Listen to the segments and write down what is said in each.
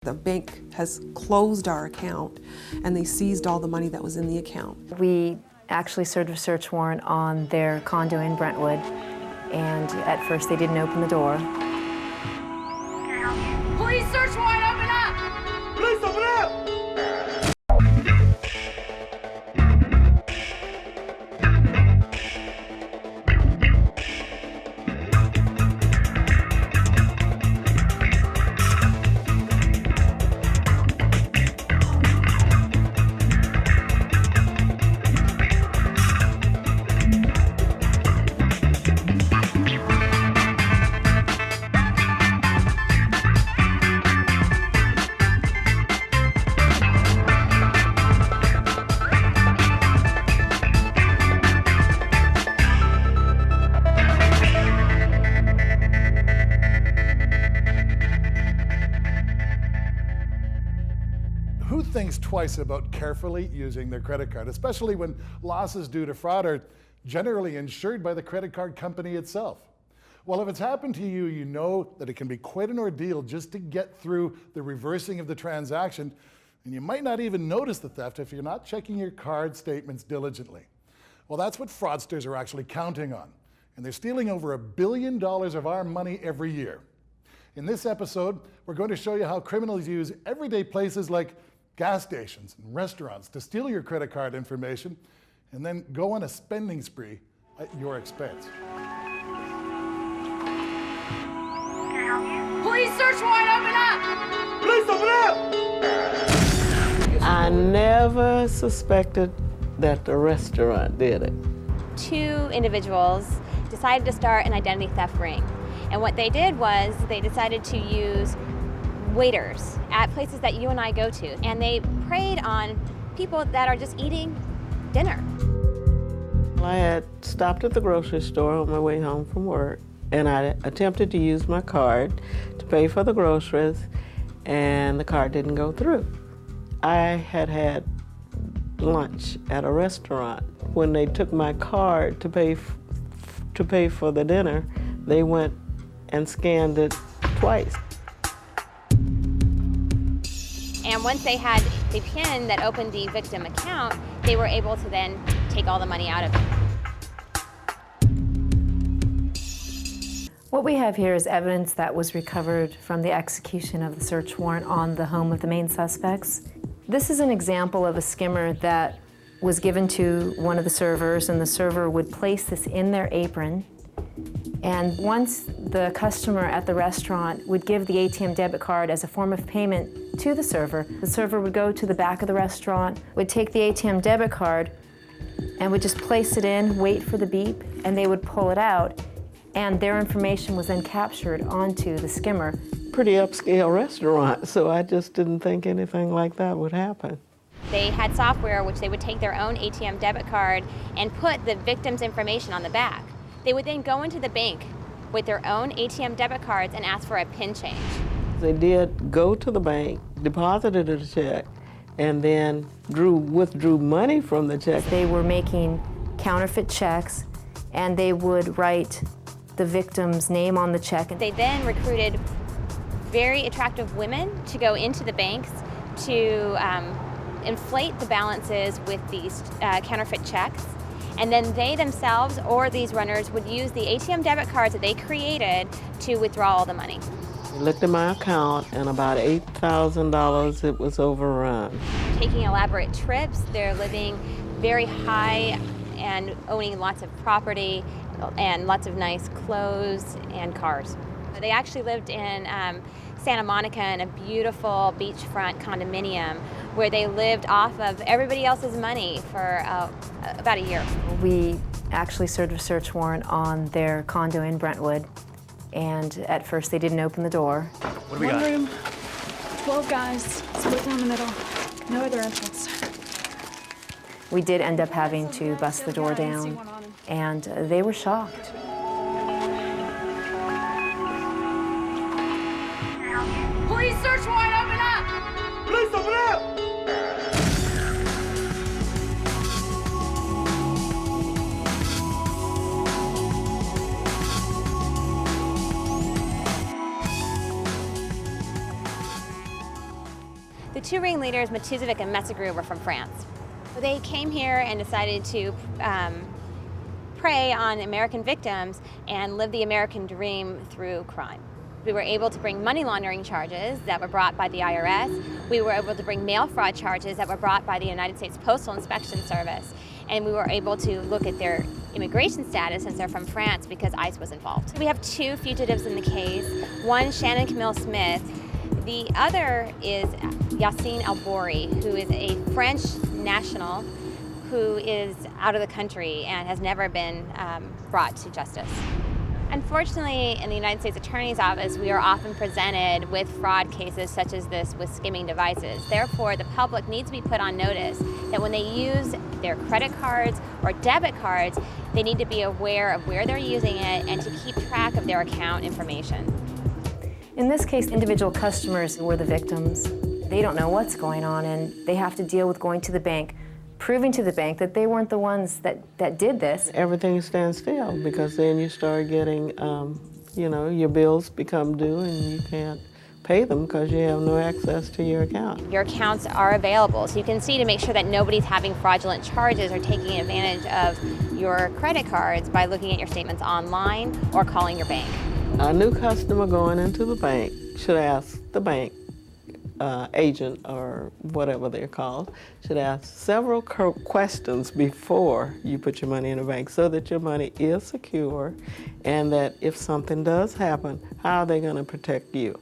The bank has closed our account and they seized all the money that was in the account. We actually served a search warrant on their condo in Brentwood, and at first they didn't open the door. Police search warrant, open up! Police, open up! Who thinks twice about carefully using their credit card, especially when losses due to fraud are generally insured by the credit card company itself? Well, if it's happened to you, you know that it can be quite an ordeal just to get through the reversing of the transaction, and you might not even notice the theft if you're not checking your card statements diligently. Well, that's what fraudsters are actually counting on, and they're stealing over $1 billion of our money every year. In this episode, we're going to show you how criminals use everyday places like gas stations and restaurants to steal your credit card information and then go on a spending spree at your expense. Police search warrant, open up! Police, open up! I never suspected that the restaurant did it. Two individuals decided to start an identity theft ring. And what they did was they decided to use waiters at places that you and I go to. And they preyed on people that are just eating dinner. I had stopped at the grocery store on my way home from work, and I attempted to use my card to pay for the groceries, and the card didn't go through. I had had lunch at a restaurant. When they took my card to pay for the dinner, they went and scanned it twice. And once they had the PIN that opened the victim account, they were able to then take all the money out of it. What we have here is evidence that was recovered from the execution of the search warrant on the home of the main suspects. This is an example of a skimmer that was given to one of the servers, and the server would place this in their apron. And once the customer at the restaurant would give the ATM debit card as a form of payment to the server would go to the back of the restaurant, would take the ATM debit card, and would just place it in, wait for the beep, and they would pull it out, and their information was then captured onto the skimmer. Pretty upscale restaurant, so I just didn't think anything like that would happen. They had software which they would take their own ATM debit card and put the victim's information on the back. They would then go into the bank with their own ATM debit cards and ask for a PIN change. They did go to the bank, deposited a check, and then withdrew money from the check. They were making counterfeit checks, and they would write the victim's name on the check. They then recruited very attractive women to go into the banks to inflate the balances with these counterfeit checks. And then they themselves or these runners would use the ATM debit cards that they created to withdraw all the money. I looked at my account, and about $8,000 it was overrun. Taking elaborate trips, they're living very high and owning lots of property and lots of nice clothes and cars. They actually lived in Santa Monica in a beautiful beachfront condominium where they lived off of everybody else's money for about a year. We actually served a search warrant on their condo in Brentwood, and at first they didn't open the door. What do we got? One room, 12 guys, split down the middle, no other entrance. We did end up having to bust the door down, and they were shocked. Police search warrant, open up! Police, open up! The two ringleaders, Matuzovic and Messagru, were from France. They came here and decided to prey on American victims and live the American dream through crime. We were able to bring money laundering charges that were brought by the IRS. We were able to bring mail fraud charges that were brought by the United States Postal Inspection Service. And we were able to look at their immigration status since they're from France because ICE was involved. We have two fugitives in the case. One, Shannon Camille Smith. The other is Yassine Albouri, who is a French national who is out of the country and has never been brought to justice. Unfortunately, in the United States Attorney's Office, we are often presented with fraud cases such as this with skimming devices. Therefore, the public needs to be put on notice that when they use their credit cards or debit cards, they need to be aware of where they're using it and to keep track of their account information. In this case, individual customers were the victims. They don't know what's going on, and they have to deal with going to the bank, proving to the bank that they weren't the ones that did this. Everything stands still because then you start getting, your bills become due and you can't pay them because you have no access to your account. Your accounts are available, so you can see to make sure that nobody's having fraudulent charges or taking advantage of your credit cards by looking at your statements online or calling your bank. A new customer going into the bank should ask the bank agent or whatever they're called, should ask several questions before you put your money in the bank so that your money is secure and that if something does happen, how are they going to protect you?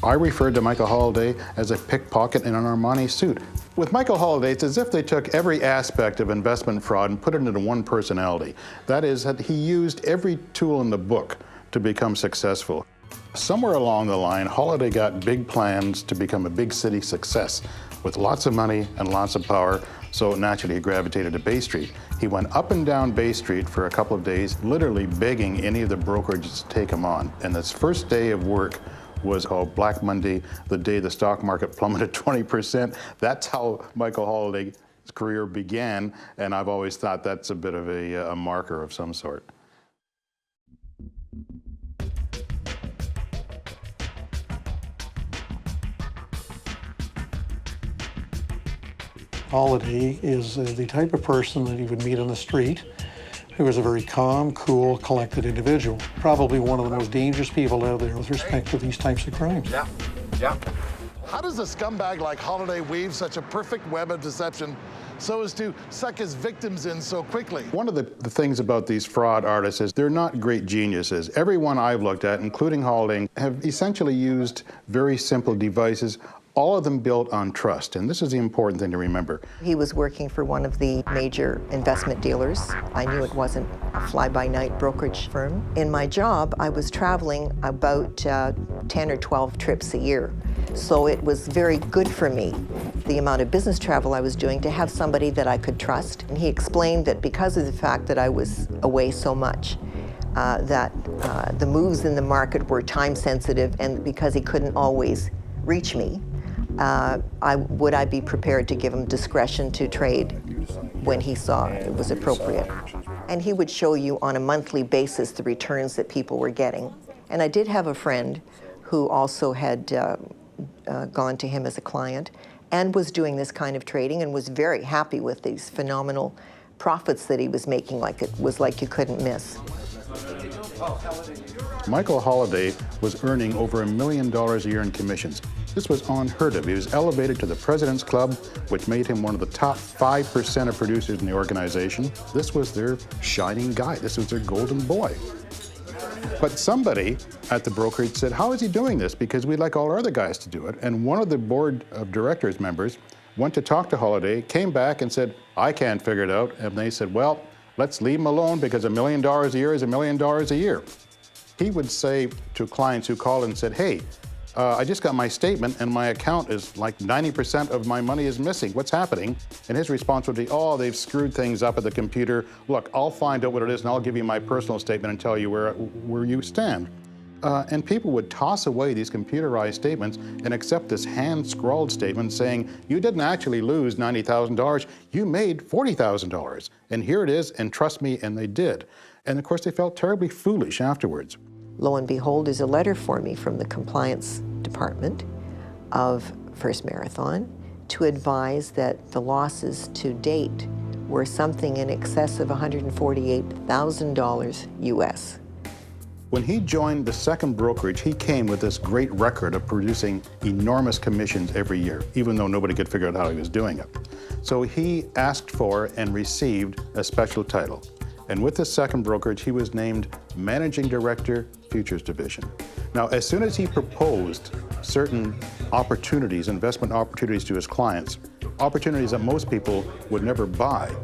I referred to Michael Holliday as a pickpocket in an Armani suit. With Michael Holliday, it's as if they took every aspect of investment fraud and put it into one personality. That is, that he used every tool in the book to become successful. Somewhere along the line, Holliday got big plans to become a big city success with lots of money and lots of power, so naturally he gravitated to Bay Street. He went up and down Bay Street for a couple of days, literally begging any of the brokerages to take him on. And his first day of work was called Black Monday, the day the stock market plummeted 20%. That's how Michael Holliday's career began, and I've always thought that's a bit of a marker of some sort. Holliday is the type of person that you would meet on the street who is a very calm, cool, collected individual. Probably one of the most dangerous people out there with respect to these types of crimes. Yeah. How does a scumbag like Holliday weave such a perfect web of deception so as to suck his victims in so quickly? One of the things about these fraud artists is they're not great geniuses. Everyone I've looked at, including Holliday, have essentially used very simple devices, all of them built on trust, and this is the important thing to remember. He was working for one of the major investment dealers. I knew it wasn't a fly-by-night brokerage firm. In my job, I was traveling about 10 or 12 trips a year, so it was very good for me, the amount of business travel I was doing, to have somebody that I could trust. And he explained that because of the fact that I was away so much, that the moves in the market were time sensitive, and because he couldn't always reach me, would I be prepared to give him discretion to trade when he saw it was appropriate. And he would show you on a monthly basis the returns that people were getting. And I did have a friend who also had gone to him as a client and was doing this kind of trading and was very happy with these phenomenal profits that he was making. Like it was like you couldn't miss. Michael Holliday was earning over $1 million a year in commissions. This was unheard of. He was elevated to the President's Club, which made him one of the top 5% of producers in the organization. This was their shining guy. This was their golden boy. But somebody at the brokerage said, how is he doing this? Because we'd like all our other guys to do it. And one of the board of directors members went to talk to Holliday, came back and said, I can't figure it out. And they said, well, let's leave him alone because $1 million a year is $1 million a year. He would say to clients who called and said, hey, I just got my statement and my account is like 90% of my money is missing. What's happening? And his response would be, oh, they've screwed things up at the computer. Look, I'll find out what it is and I'll give you my personal statement and tell you where you stand. And people would toss away these computerized statements and accept this hand-scrawled statement saying, you didn't actually lose $90,000, you made $40,000. And here it is, and trust me, and they did. And of course, they felt terribly foolish afterwards. Lo and behold, there's a letter for me from the compliance department of First Marathon to advise that the losses to date were something in excess of $148,000 US. When he joined the second brokerage, he came with this great record of producing enormous commissions every year, even though nobody could figure out how he was doing it. So he asked for and received a special title. And with this second brokerage, he was named Managing Director, Futures Division. Now, as soon as he proposed certain opportunities, investment opportunities to his clients, opportunities that most people would never buy,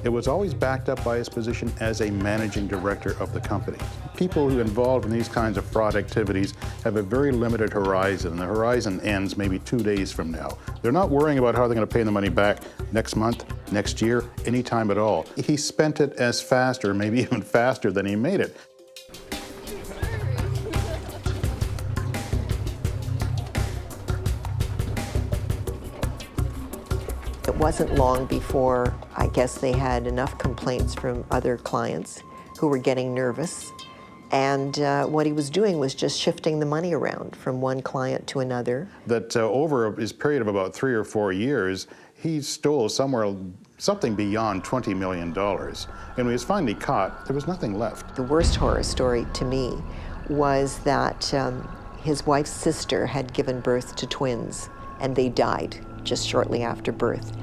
it was always backed up by his position as a managing director of the company. People who are involved in these kinds of fraud activities have a very limited horizon, and the horizon ends maybe 2 days from now. They're not worrying about how they're going to pay the money back next month, next year, anytime at all. He spent it as fast, or maybe even faster than he made it. It wasn't long before I guess they had enough complaints from other clients who were getting nervous, and what he was doing was just shifting the money around from one client to another. That over his period of about 3 or 4 years, he stole something beyond $20 million. And when he was finally caught, there was nothing left. The worst horror story to me was that his wife's sister had given birth to twins, and they died just shortly after birth.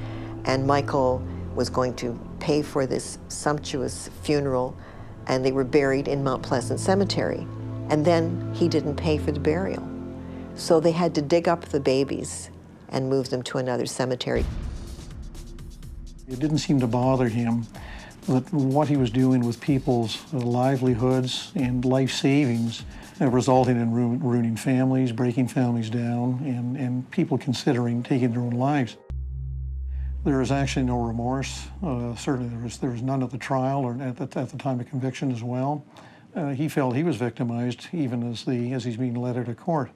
And Michael was going to pay for this sumptuous funeral, and they were buried in Mount Pleasant Cemetery. And then he didn't pay for the burial. So they had to dig up the babies and move them to another cemetery. It didn't seem to bother him that what he was doing with people's livelihoods and life savings resulting in ruining families, breaking families down, and people considering taking their own lives. There is actually no remorse. Certainly there was none at the trial or at the time of conviction as well. He felt he was victimized even as he's being led out of court.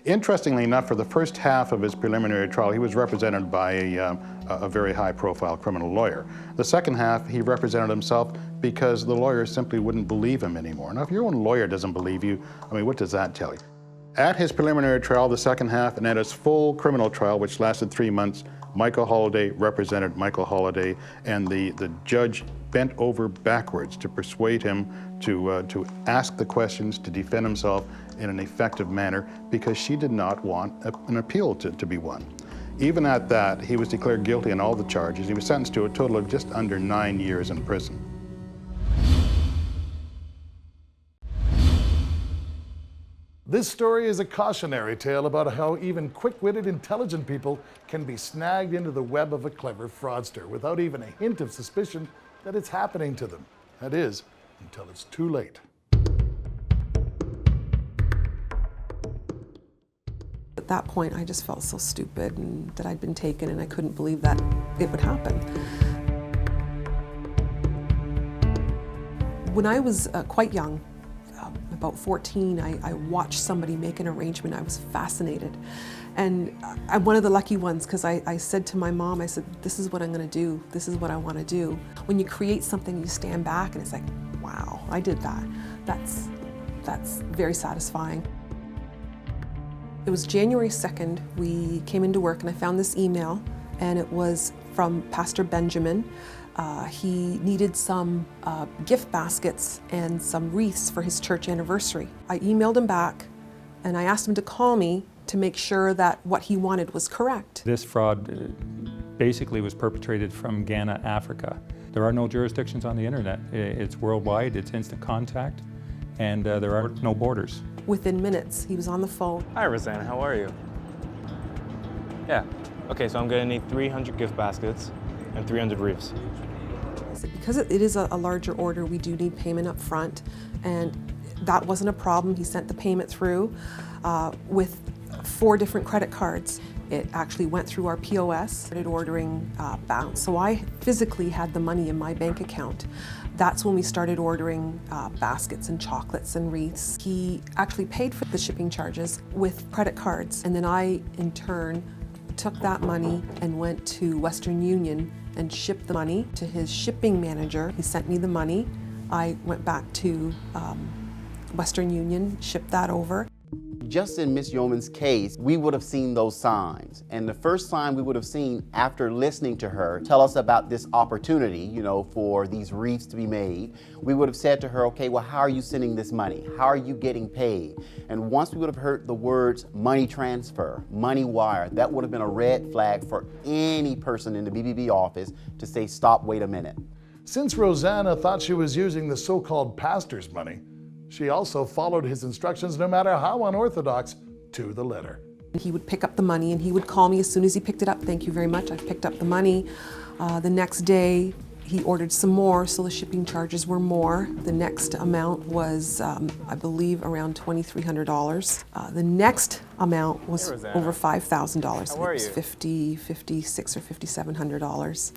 Interestingly enough, for the first half of his preliminary trial, he was represented by a very high-profile criminal lawyer. The second half, he represented himself because the lawyer simply wouldn't believe him anymore. Now, if your own lawyer doesn't believe you, I mean, what does that tell you? At his preliminary trial, the second half, and at his full criminal trial, which lasted 3 months, Michael Holliday represented Michael Holliday, and the judge bent over backwards to persuade him to ask the questions, to defend himself in an effective manner, because she did not want an appeal to be won. Even at that, he was declared guilty on all the charges. He was sentenced to a total of just under 9 years in prison. This story is a cautionary tale about how even quick-witted, intelligent people can be snagged into the web of a clever fraudster without even a hint of suspicion that it's happening to them. That is, until it's too late. At that point, I just felt so stupid and that I'd been taken, and I couldn't believe that it would happen. When I was quite young, about 14, I watched somebody make an arrangement. I was fascinated. And I'm one of the lucky ones, because I said to my mom, I said, this is what I'm going to do. This is what I want to do. When you create something, you stand back and it's like, wow, I did that. That's very satisfying. It was January 2nd, we came into work and I found this email, and it was from Pastor Benjamin. He needed some gift baskets and some wreaths for his church anniversary. I emailed him back and I asked him to call me to make sure that what he wanted was correct. This fraud basically was perpetrated from Ghana, Africa. There are no jurisdictions on the internet. It's worldwide, it's instant contact, and there are no borders. Within minutes, he was on the phone. Hi, Rosanna, how are you? Yeah, okay, so I'm gonna need 300 gift baskets and 300 wreaths. Because it is a larger order, we do need payment up front, and that wasn't a problem. He sent the payment through with 4 different credit cards. It actually went through our POS, started ordering bounce. So I physically had the money in my bank account. That's when we started ordering baskets and chocolates and wreaths. He actually paid for the shipping charges with credit cards, and then I, in turn, took that money and went to Western Union and shipped the money to his shipping manager. He sent me the money. I went back to Western Union, shipped that over. Just in Miss Yeoman's case, we would have seen those signs. And the first sign we would have seen after listening to her tell us about this opportunity, you know, for these wreaths to be made, we would have said to her, okay, well, how are you sending this money? How are you getting paid? And once we would have heard the words money transfer, money wire, that would have been a red flag for any person in the BBB office to say, stop, wait a minute. Since Rosanna thought she was using the so-called pastor's money, she also followed his instructions, no matter how unorthodox, to the letter. He would pick up the money and he would call me as soon as he picked it up. Thank you very much, I've picked up the money. The next day, he ordered some more, so the shipping charges were more. The next amount was, I believe, around $2,300. The next amount was over $5,000. It was $5,600 or $5,700.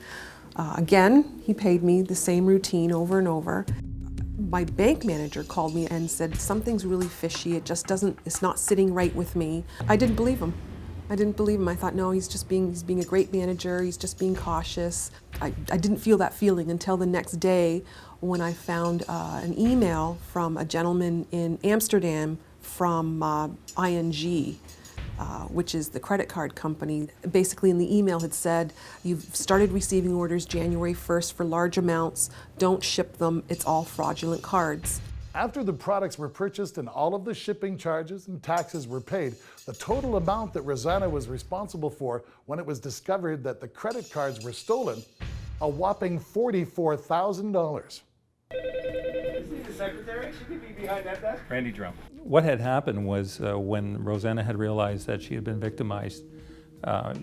Again, he paid me the same routine over and over. My bank manager called me and said, something's really fishy, it's not sitting right with me. I didn't believe him. I thought, no, he's being a great manager, he's just being cautious. I didn't feel that feeling until the next day when I found an email from a gentleman in Amsterdam from ING. Which is the credit card company. Basically in the email had said, you've started receiving orders January 1st for large amounts, don't ship them, it's all fraudulent cards. After the products were purchased and all of the shipping charges and taxes were paid, the total amount that Rosanna was responsible for when it was discovered that the credit cards were stolen, a whopping $44,000. The secretary? She could be behind that desk. Randy Drum. What had happened was when Rosanna had realized that she had been victimized,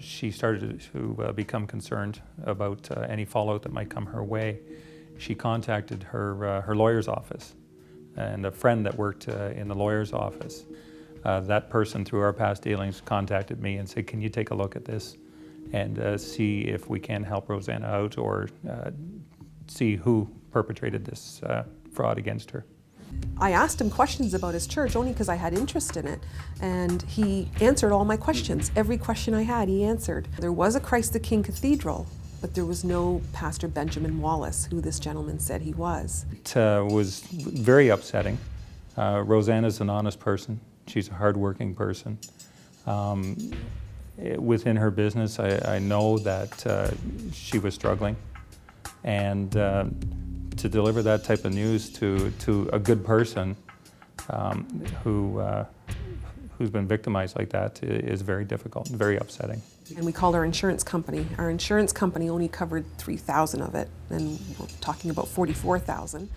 she started to become concerned about any fallout that might come her way. She contacted her lawyer's office and a friend that worked in the lawyer's office. That person, through our past dealings, contacted me and said, can you take a look at this and see if we can help Rosanna out or see who perpetrated this fraud against her. I asked him questions about his church only because I had interest in it, and he answered all my questions. Every question I had, he answered. There was a Christ the King Cathedral, but there was no Pastor Benjamin Wallace, who this gentleman said he was. It was very upsetting. Rosanna's an honest person. She's a hardworking person. Within her business, I know that she was struggling, and to deliver that type of news to a good person who's been victimized like that is very difficult and very upsetting. And we called our insurance company. Our insurance company only covered $3,000 of it, and we're talking about $44,000.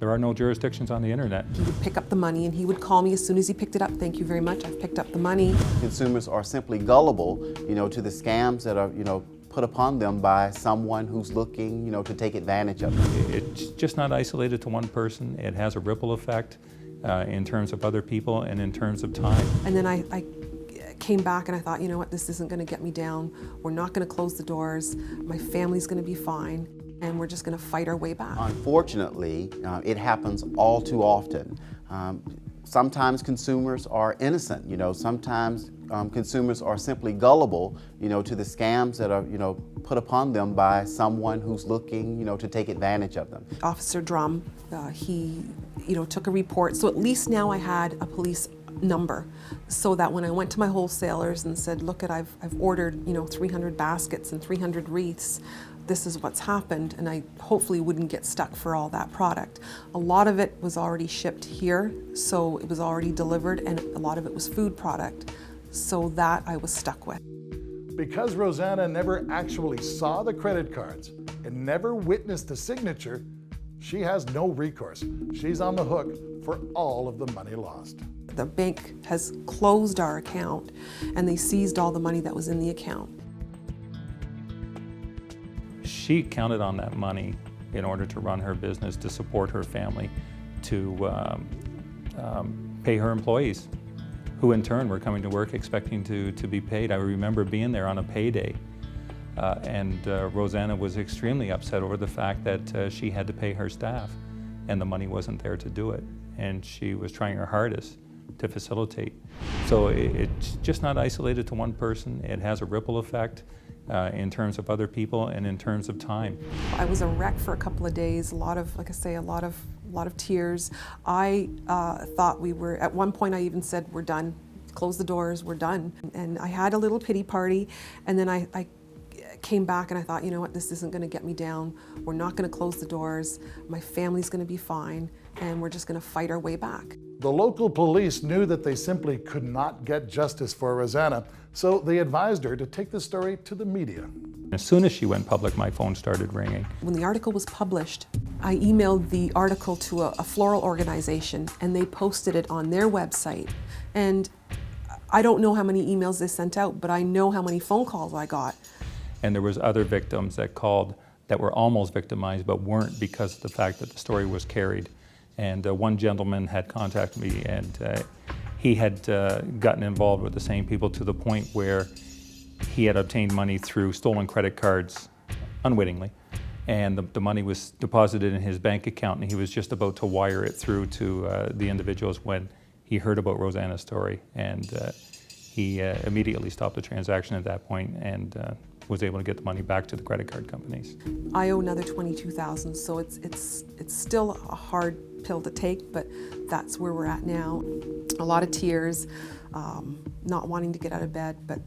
There are no jurisdictions on the internet. He would pick up the money and he would call me as soon as he picked it up. Thank you very much, I've picked up the money. Consumers are simply gullible, you know, to the scams that are, you know, put upon them by someone who's looking, you know, to take advantage of them. It's just not isolated to one person. It has a ripple effect in terms of other people and in terms of time. And then I came back and I thought, you know what, this isn't going to get me down. We're not going to close the doors. My family's going to be fine. And we're just going to fight our way back. Unfortunately, it happens all too often. Sometimes consumers are innocent, you know, sometimes consumers are simply gullible, you know, to the scams that are, you know, put upon them by someone who's looking, you know, to take advantage of them. Officer Drum, he, you know, took a report. So at least now I had a police number, so that when I went to my wholesalers and said, look, I've ordered, you know, 300 baskets and 300 wreaths, this is what's happened, and I hopefully wouldn't get stuck for all that product. A lot of it was already shipped here, so it was already delivered, and a lot of it was food product, so that I was stuck with. Because Rosanna never actually saw the credit cards and never witnessed the signature, she has no recourse. She's on the hook for all of the money lost. The bank has closed our account, and they seized all the money that was in the account. She counted on that money in order to run her business, to support her family, to pay her employees, who in turn were coming to work expecting to be paid. I remember being there on a payday And Rosanna was extremely upset over the fact that she had to pay her staff and the money wasn't there to do it. And she was trying her hardest to facilitate. So it's just not isolated to one person. It has a ripple effect in terms of other people and in terms of time. I was a wreck for a couple of days, a lot of, like I say, a lot of tears. I thought we were, at one point I even said, we're done, close the doors, we're done. And I had a little pity party, and then I came back and I thought, you know what, this isn't going to get me down. We're not going to close the doors. My family's going to be fine, and we're just going to fight our way back. The local police knew that they simply could not get justice for Rosanna, so they advised her to take the story to the media. As soon as she went public, my phone started ringing. When the article was published, I emailed the article to a floral organization, and they posted it on their website. And I don't know how many emails they sent out, but I know how many phone calls I got. And there was other victims that called that were almost victimized but weren't because of the fact that the story was carried. And one gentleman had contacted me, and he had gotten involved with the same people to the point where he had obtained money through stolen credit cards unwittingly. And the money was deposited in his bank account, and he was just about to wire it through to the individuals when he heard about Rosanna's story. And he immediately stopped the transaction at that point and was able to get the money back to the credit card companies. I owe another $22,000, so it's still a hard pill to take, but that's where we're at now. A lot of tears, not wanting to get out of bed, but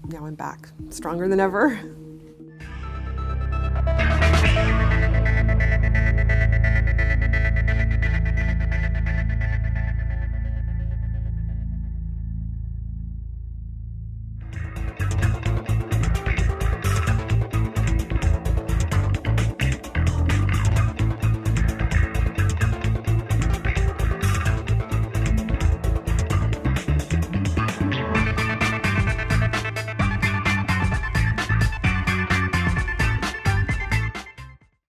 now I'm back, stronger than ever.